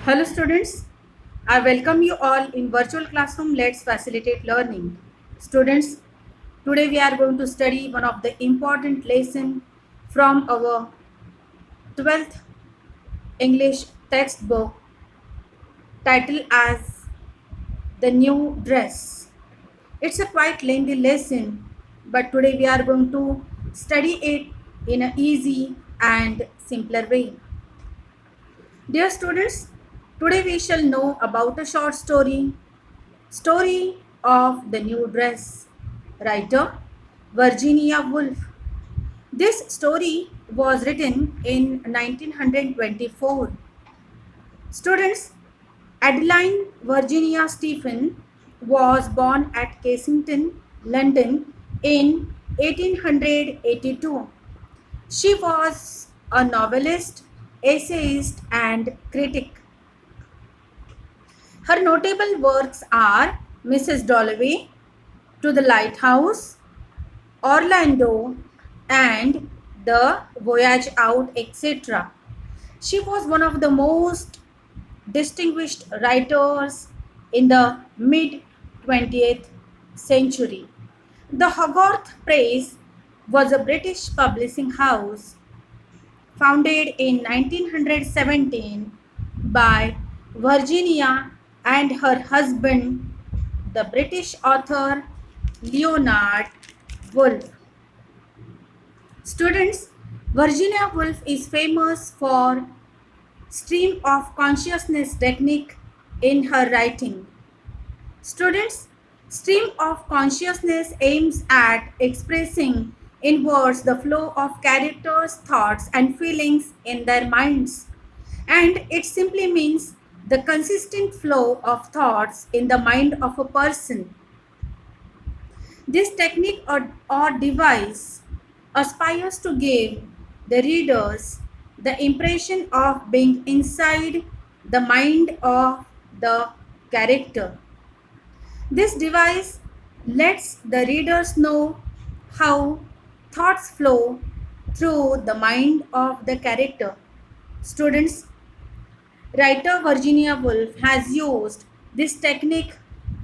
Hello students, I welcome you all in virtual classroom. Let's facilitate learning. Students, today we are going to study one of the important lesson from our 12th English textbook titled as The New Dress. It's a quite lengthy lesson, but today we are going to study it in an easy and simpler way. Dear students, today we shall know about a short Story of the New Dress. Writer Virginia Woolf. This story was written in 1924. Students, Adeline Virginia Stephen was born at Kensington, London in 1882. She was a novelist, essayist, and critic. Her notable works are Mrs. Dalloway, To the Lighthouse, Orlando, and The Voyage Out, etc. She was one of the most distinguished writers in the mid 20th century. The Hogarth Press was a British publishing house founded in 1917 by Virginia and her husband, the British author Leonard Woolf. Students, Virginia Woolf is famous for stream of consciousness technique in her writing. Students, stream of consciousness aims at expressing in words the flow of characters, thoughts, and feelings in their minds. And it simply means the consistent flow of thoughts in the mind of a person. This technique or device aspires to give the readers the impression of being inside the mind of the character. This device lets the readers know how thoughts flow through the mind of the character. Students, writer Virginia Woolf has used this technique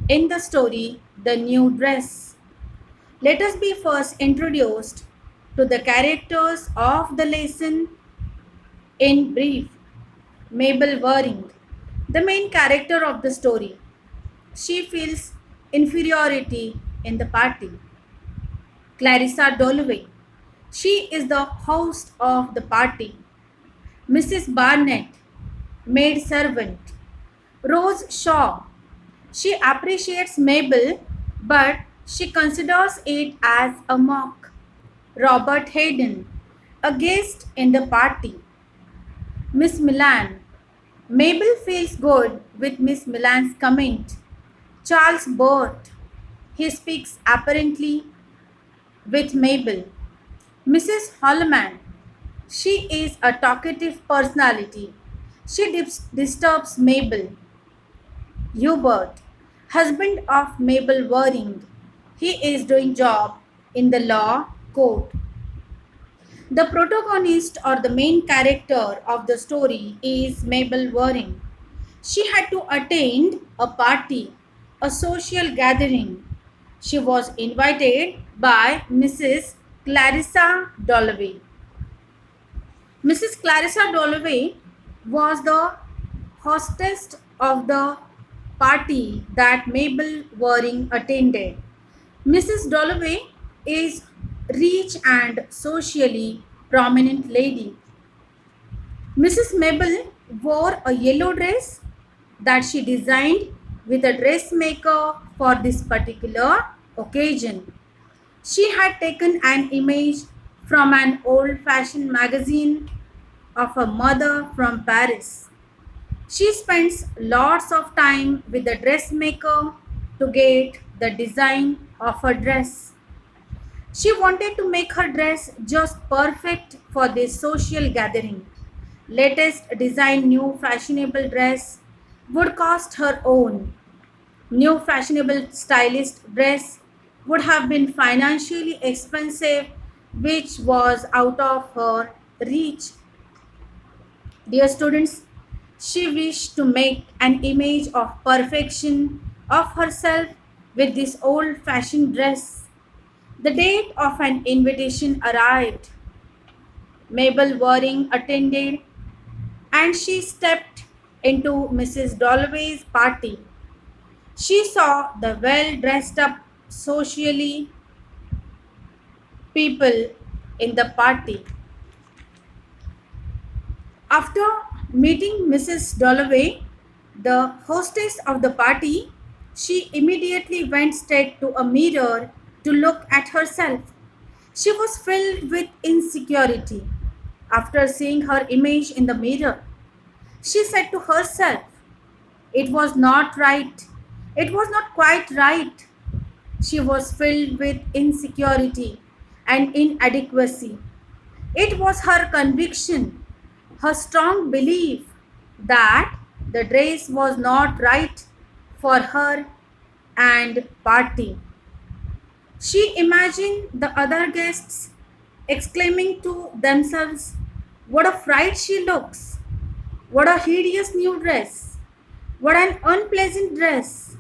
in the story The New Dress. Let us be first introduced to the characters of the lesson in brief. Mabel Waring, the main character of the story. She feels inferiority in the party. Clarissa Dalloway, she is the host of the party. Mrs. Barnett, maid servant. Rose Shaw, she appreciates Mabel, but she considers it as a mock. Robert Hayden, a guest in the party. Miss Milan, Mabel feels good with Miss Milan's comment. Charles Burt, he speaks apparently with Mabel. Mrs. Holman, she is a talkative personality. She disturbs Mabel. Hubert, husband of Mabel Waring, he is doing job in the law court. The protagonist or the main character of the story is Mabel Waring. She had to attend a party, a social gathering. She was invited by Mrs. Clarissa Dalloway. Mrs. Clarissa Dalloway was the hostess of the party that Mabel Waring attended. Mrs. Dalloway is rich and socially prominent lady. Mrs. Mabel wore a yellow dress that she designed with a dressmaker for this particular occasion. She had taken an image from an old-fashioned magazine of a mother from Paris. She spends lots of time with the dressmaker to get the design of her dress. She wanted to make her dress just perfect for this social gathering. Latest design new fashionable dress would cost her own. New fashionable stylist dress would have been financially expensive, which was out of her reach. Dear students, She wished to make an image of perfection of herself with this old fashioned dress. The date of an invitation arrived. Mabel Waring attended and she stepped into Mrs. Dalloway's party. She saw the well dressed up socially people in the party. After meeting Mrs. Dalloway, the hostess of the party, she immediately went straight to a mirror to look at herself. She was filled with insecurity. After seeing her image in the mirror, she said to herself, it was not right. It was not quite right. She was filled with insecurity and inadequacy. It was her conviction, her strong belief that the dress was not right for her and party. She imagined the other guests exclaiming to themselves, what a fright she looks! What a hideous new dress! What an unpleasant dress!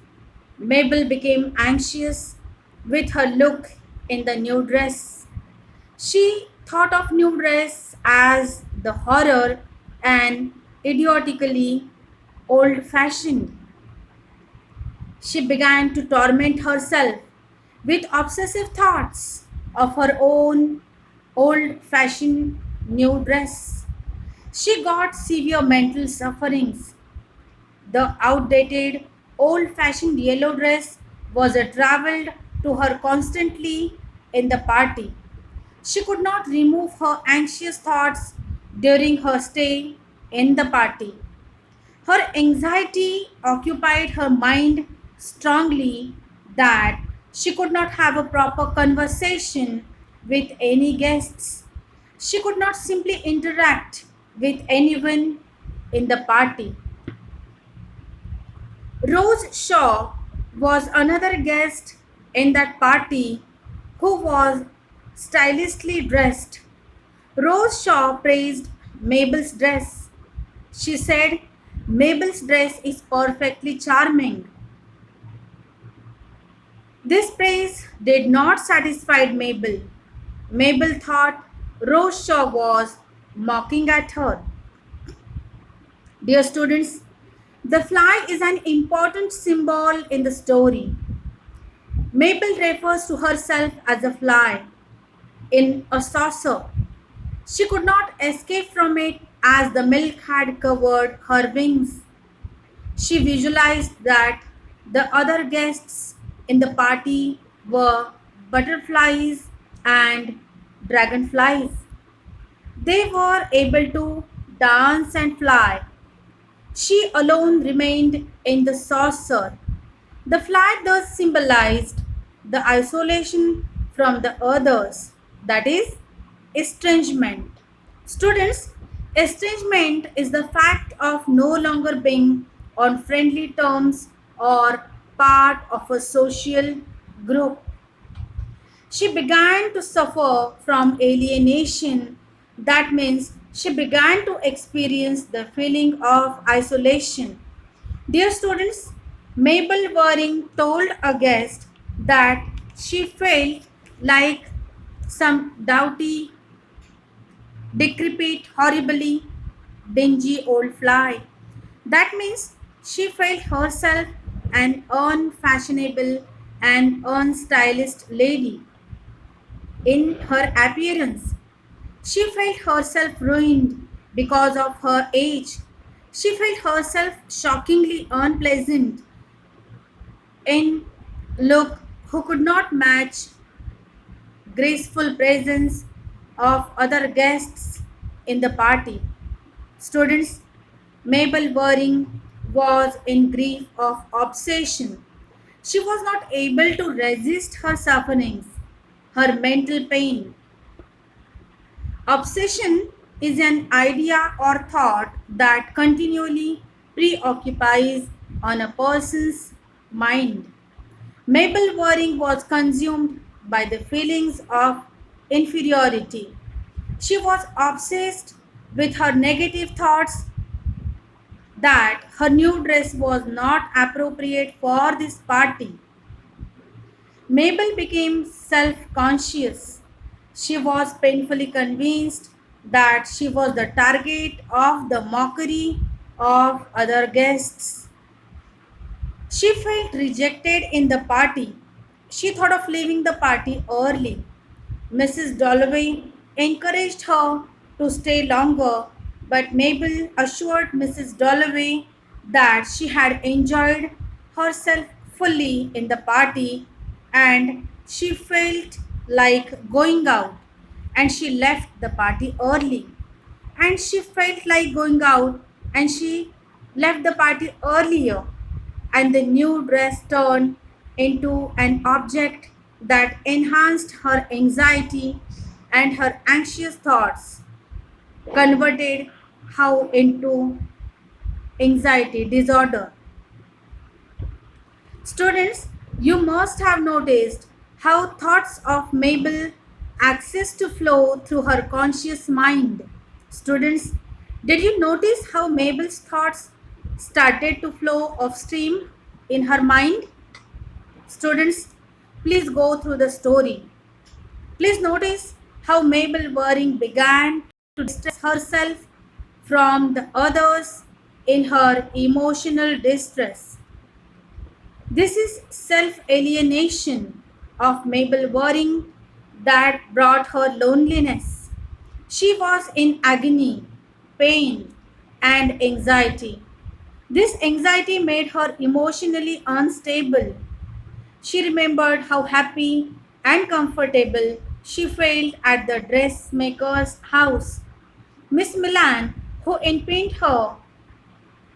Mabel became anxious with her look in the new dress. She thought of new dress as the horror and idiotically old fashioned. She began to torment herself with obsessive thoughts of her own old fashioned new dress. She got severe mental sufferings. The outdated, old fashioned yellow dress was a traveled to her constantly in the party. She could not remove her anxious thoughts during her stay in the party. Her anxiety occupied her mind strongly that she could not have a proper conversation with any guests. She could not simply interact with anyone in the party. Rose Shaw was another guest in that party who was stylishly dressed. Rose Shaw praised Mabel's dress. She said, Mabel's dress is perfectly charming. This praise did not satisfy Mabel. Mabel thought Rose Shaw was mocking at her. Dear students, the fly is an important symbol in the story. Mabel refers to herself as a fly in a saucer. She could not escape from it as the milk had covered her wings. She visualized that the other guests in the party were butterflies and dragonflies. They were able to dance and fly. She alone remained in the saucer. The fly thus symbolized the isolation from the others, that is, estrangement. Students, estrangement is the fact of no longer being on friendly terms or part of a social group. She began to suffer from alienation. That means she began to experience the feeling of isolation. Dear students, Mabel Waring told a guest that she felt like some doughty, decrepit, horribly dingy old fly. That means she felt herself an unfashionable and unstylist lady in her appearance. She felt herself ruined because of her age. She felt herself shockingly unpleasant in look who could not match graceful presence of other guests in the party. Students, Mabel Waring was in grief of obsession. She was not able to resist her sufferings, her mental pain. Obsession is an idea or thought that continually preoccupies on a person's mind. Mabel Waring was consumed by the feelings of inferiority. She was obsessed with her negative thoughts that her new dress was not appropriate for this party. Mabel became self conscious. She was painfully convinced that she was the target of the mockery of other guests. She felt rejected in the party. She thought of leaving the party early. Mrs. Dalloway encouraged her to stay longer, but Mabel assured Mrs. Dalloway that she had enjoyed herself fully in the party and she felt like going out, and she left the party early. And she felt like going out and she left the party earlier, and the new dress turned into an object that enhanced her anxiety, and her anxious thoughts converted how into anxiety disorder. Students, you must have noticed how thoughts of Mabel access to flow through her conscious mind. Students, did you notice how Mabel's thoughts started to flow upstream in her mind? Students, please go through the story. Please notice how Mabel Waring began to distress herself from the others in her emotional distress. This is self alienation of Mabel Waring that brought her loneliness. She was in agony, pain, and anxiety. This anxiety made her emotionally unstable. She remembered how happy and comfortable she felt at the dressmaker's house. Miss Milan, who enpinned her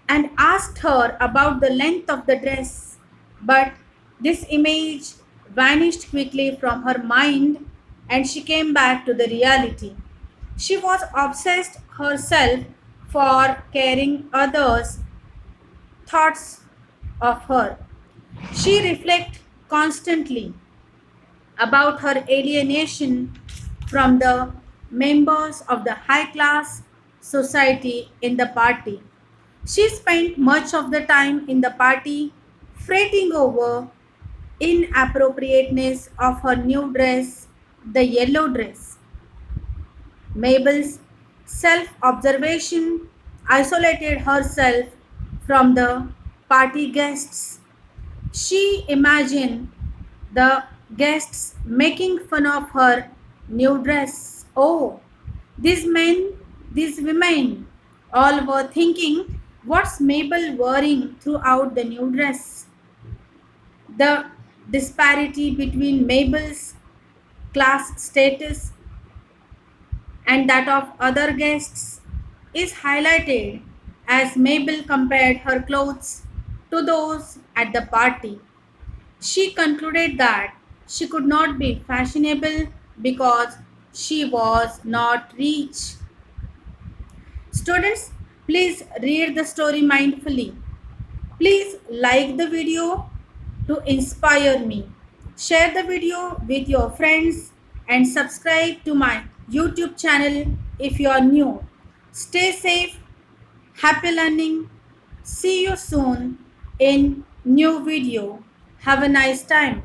and asked her about the length of the dress, but this image vanished quickly from her mind and she came back to the reality. She was obsessed herself for caring others' thoughts of her. She reflected constantly about her alienation from the members of the high class society in the party. She spent much of the time in the party fretting over inappropriateness of her new dress, the yellow dress. Mabel's self observation isolated herself from the party guests. She imagined the guests making fun of her new dress. Oh, these men, these women, all were thinking, what's Mabel wearing throughout the new dress? The disparity between Mabel's class status and that of other guests is highlighted as Mabel compared her clothes to those at the party. She concluded that she could not be fashionable because she was not rich. Students, please read the story mindfully. Please like the video to inspire me. Share the video with your friends and subscribe to my YouTube channel if you are new. Stay safe, happy learning. See you soon in new video. Have a nice time.